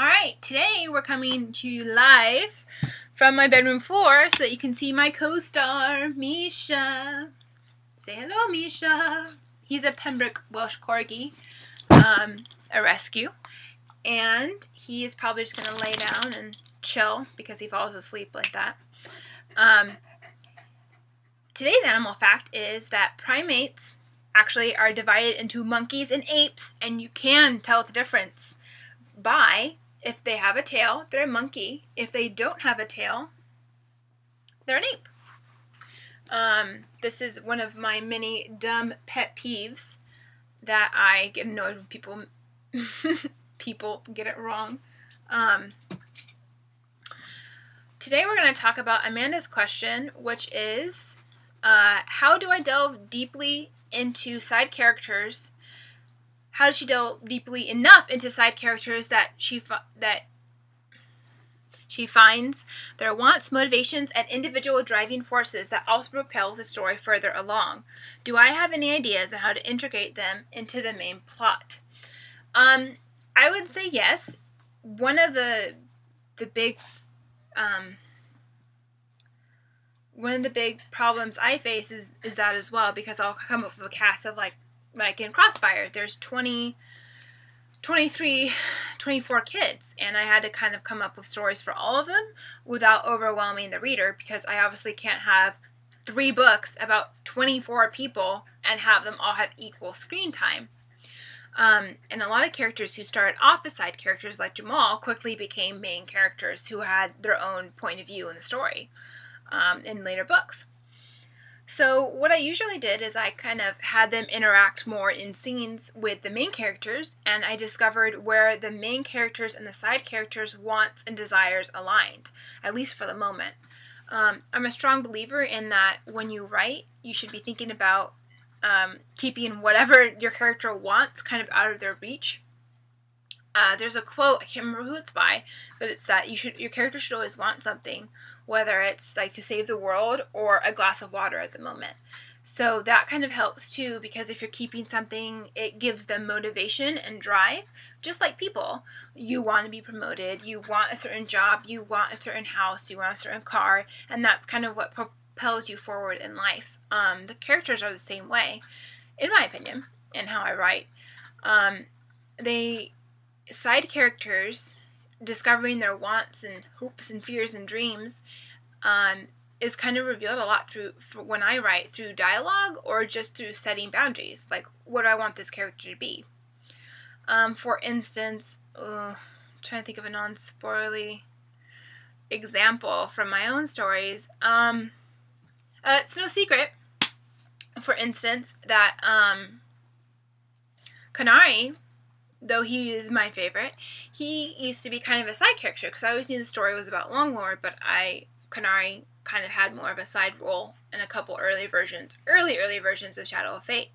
Alright, today we're coming to you live from my bedroom floor so that you can see my co-star, Misha. Say hello, Misha. He's a Pembroke Welsh Corgi, a rescue, and he is probably just going to lay down and chill because he falls asleep like that. Today's animal fact is that primates actually are divided into monkeys and apes, and you can tell the difference by if they have a tail, they're a monkey. If they don't have a tail, they're an ape. This is one of my many dumb pet peeves that I get annoyed when people get it wrong. Today we're going to talk about Amanda's question, which is, how do I delve deeply into side characters? How does she delve deeply enough into side characters that she finds their wants, motivations, and individual driving forces that also propel the story further along? Do I have any ideas on how to integrate them into the main plot? I would say yes. One of the big problems I face is that as well, because I'll come up with a cast of like in Crossfire, there's 23, 24 kids, and I had to kind of come up with stories for all of them without overwhelming the reader, because I obviously can't have 3 books about 24 people and have them all have equal screen time. And a lot of characters who started off as side characters, like Jamal, quickly became main characters who had their own point of view in the story in later books. So what I usually did is I kind of had them interact more in scenes with the main characters, and I discovered where the main characters and the side characters' wants and desires aligned, at least for the moment. I'm a strong believer in that when you write, you should be thinking about keeping whatever your character wants kind of out of their reach. There's a quote, I can't remember who it's by, but it's that your character should always want something, whether it's like to save the world or a glass of water at the moment. So that kind of helps too, because if you're keeping something, it gives them motivation and drive. Just like people, you want to be promoted, you want a certain job, you want a certain house, you want a certain car, and that's kind of what propels you forward in life. The characters are the same way, in my opinion, in how I write. Side characters discovering their wants and hopes and fears and dreams is kind of revealed a lot when I write through dialogue or just through setting boundaries. Like, what do I want this character to be? For instance, trying to think of a non-spoilery example from my own stories. It's no secret, for instance, that Canary, though he is my favorite, he used to be kind of a side character, because I always knew the story was about Longlord, but Canary kind of had more of a side role in a couple early versions of Shadow of Fate.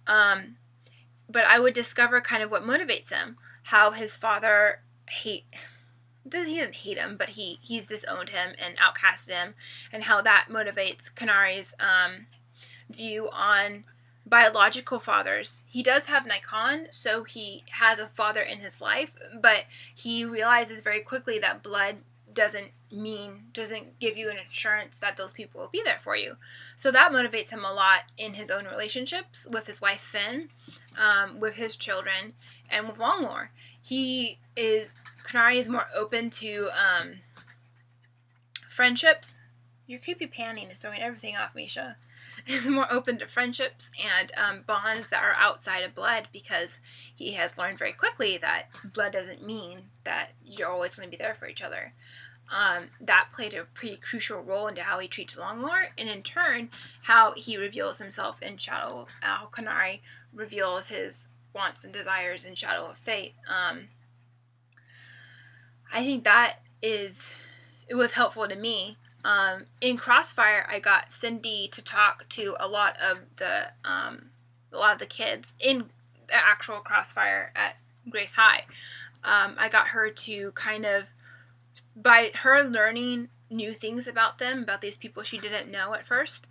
But I would discover kind of what motivates him, how his father he doesn't hate him, but he's disowned him and outcasted him, and how that motivates Canary's view on biological fathers. He does have Nikon, so he has a father in his life, but he realizes very quickly that blood doesn't give you an assurance that those people will be there for you. So that motivates him a lot in his own relationships with his wife Finn, with his children, and with Longlord. Canary is more open to friendships. Your creepy panning is throwing everything off, Misha. Is more open to friendships and bonds that are outside of blood, because he has learned very quickly that blood doesn't mean that you're always going to be there for each other. That played a pretty crucial role into how he treats Longlord, and in turn, how he reveals himself in Shadow, how Canary reveals his wants and desires in Shadow of Fate. I think it was helpful to me. In Crossfire, I got Cindy to talk to a lot of the kids in the actual Crossfire at Grace High. I got her to kind of, by her learning new things about them, about these people she didn't know at first,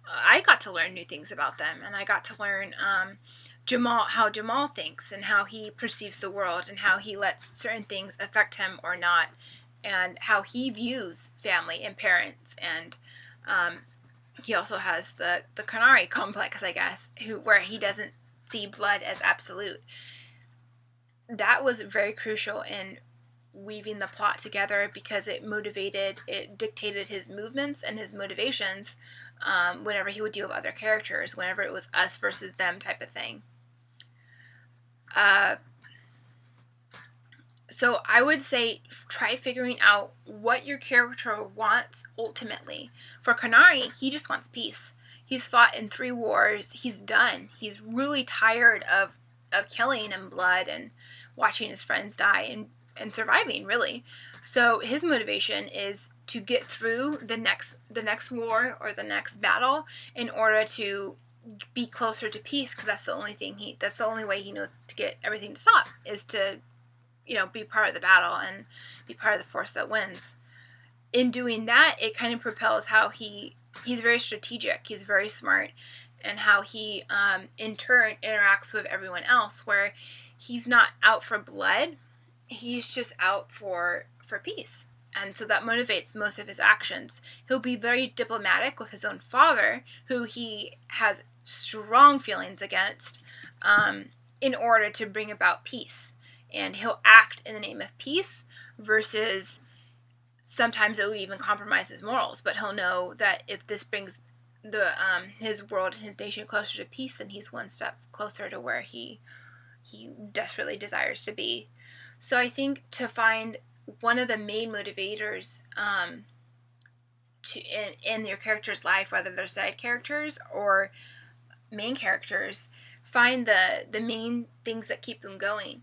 I got to learn new things about them, and I got to learn how Jamal thinks and how he perceives the world and how he lets certain things affect him or not, and how he views family and parents. And he also has the Canary complex, I guess, where he doesn't see blood as absolute. That was very crucial in weaving the plot together, because it dictated his movements and his motivations whenever he would deal with other characters, whenever it was us versus them type of thing. So I would say try figuring out what your character wants ultimately. For Canary, he just wants peace. He's fought in 3 wars. He's done. He's really tired of killing and blood and watching his friends die and surviving, really. So his motivation is to get through the next war or the next battle in order to be closer to peace, because that's the only way he knows to get everything to stop, is to, be part of the battle and be part of the force that wins. In doing that, it kind of propels how he's very strategic, he's very smart, and how he in turn interacts with everyone else, where he's not out for blood, he's just out for peace. And so that motivates most of his actions. He'll be very diplomatic with his own father, who he has strong feelings against, in order to bring about peace. And he'll act in the name of peace, versus sometimes it will even compromise his morals. But he'll know that if this brings his world and his nation closer to peace, then he's one step closer to where he desperately desires to be. So I think to find one of the main motivators in your character's life, whether they're side characters or main characters, find the main things that keep them going.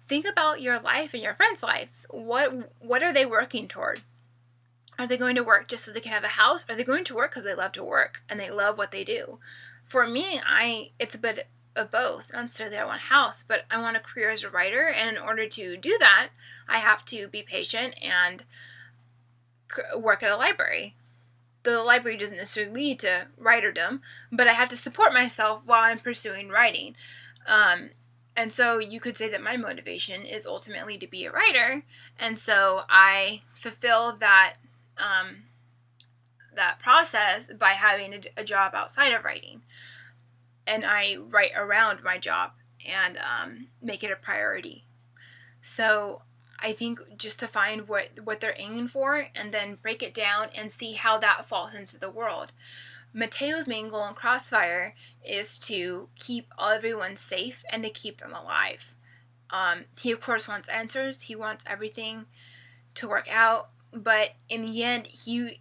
Think about your life and your friends' lives. What are they working toward? Are they going to work just so they can have a house? Are they going to work because they love to work and they love what they do? For me, it's a bit of both. Not necessarily I want a house, but I want a career as a writer, and in order to do that, I have to be patient and work at a library. The library doesn't necessarily lead to writerdom, but I have to support myself while I'm pursuing writing. And so you could say that my motivation is ultimately to be a writer, and so I fulfill that process by having a job outside of writing. And I write around my job and make it a priority. So I think just to find what they're aiming for, and then break it down and see how that falls into the world. Mateo's main goal in Crossfire is to keep everyone safe and to keep them alive. He of course wants answers. He wants everything to work out, but in the end, he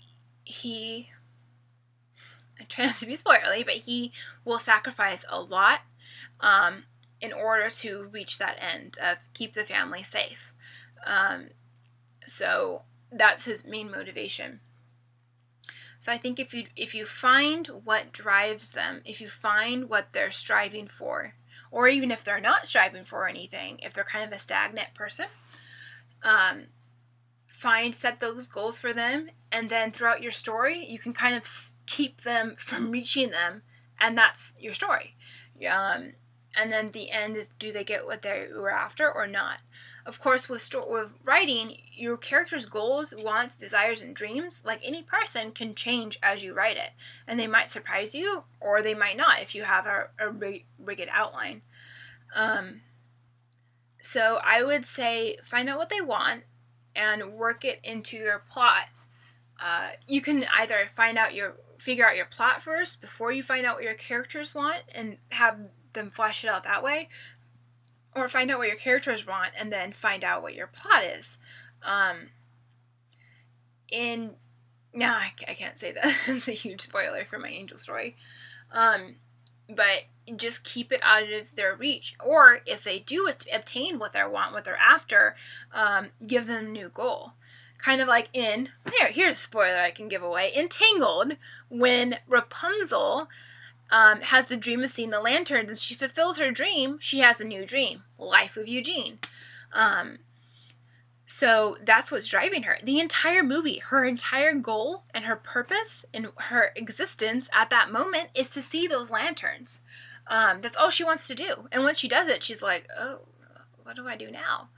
I try not to be spoilerly, but he will sacrifice a lot in order to reach that end of keep the family safe. So that's his main motivation. So I think if you find what drives them, if you find what they're striving for, or even if they're not striving for anything, if they're kind of a stagnant person, set those goals for them, and then throughout your story, you can kind of keep them from reaching them, and that's your story. And then the end is, do they get what they were after or not? Of course, with writing, your character's goals, wants, desires, and dreams, like any person, can change as you write it. And they might surprise you, or they might not if you have a rigged outline. So I would say find out what they want and work it into your plot. You can either figure out your plot first before you find out what your characters want and have them flesh it out that way, or find out what your characters want and then find out what your plot is. I can't say that. It's a huge spoiler for my angel story. But just keep it out of their reach. Or if they do obtain what they want, what they're after, give them a new goal. Kind of like here's a spoiler I can give away. In Tangled, when Rapunzel has the dream of seeing the lanterns, and she fulfills her dream, she has a new dream. Life with Eugene. So that's what's driving her. The entire movie, her entire goal and her purpose and her existence at that moment is to see those lanterns. That's all she wants to do. And once she does it, she's like, oh, what do I do now?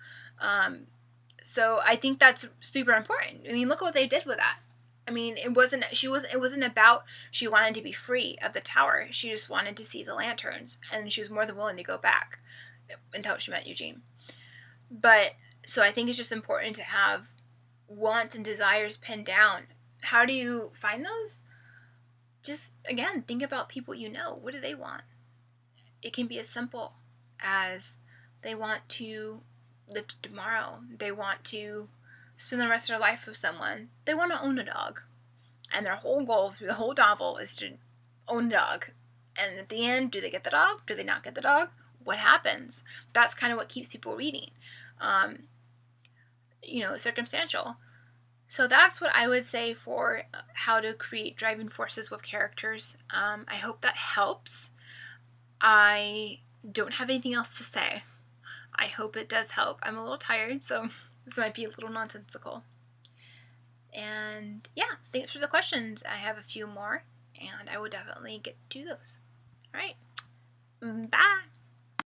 So I think that's super important. I mean, look what they did with that. I mean, it wasn't about she wanted to be free of the tower. She just wanted to see the lanterns, and she was more than willing to go back until she met Eugene. But so I think it's just important to have wants and desires pinned down. How do you find those? Just, again, think about people you know. What do they want? It can be as simple as they want to live to tomorrow. They want to spend the rest of their life with someone. They want to own a dog. And their whole goal through the whole novel is to own a dog. And at the end, do they get the dog? Do they not get the dog? What happens? That's kind of what keeps people reading. Circumstantial. So that's what I would say for how to create driving forces with characters. I hope that helps. I don't have anything else to say. I hope it does help. I'm a little tired, so this might be a little nonsensical. And yeah, thanks for the questions. I have a few more, and I will definitely get to those. All right. Bye.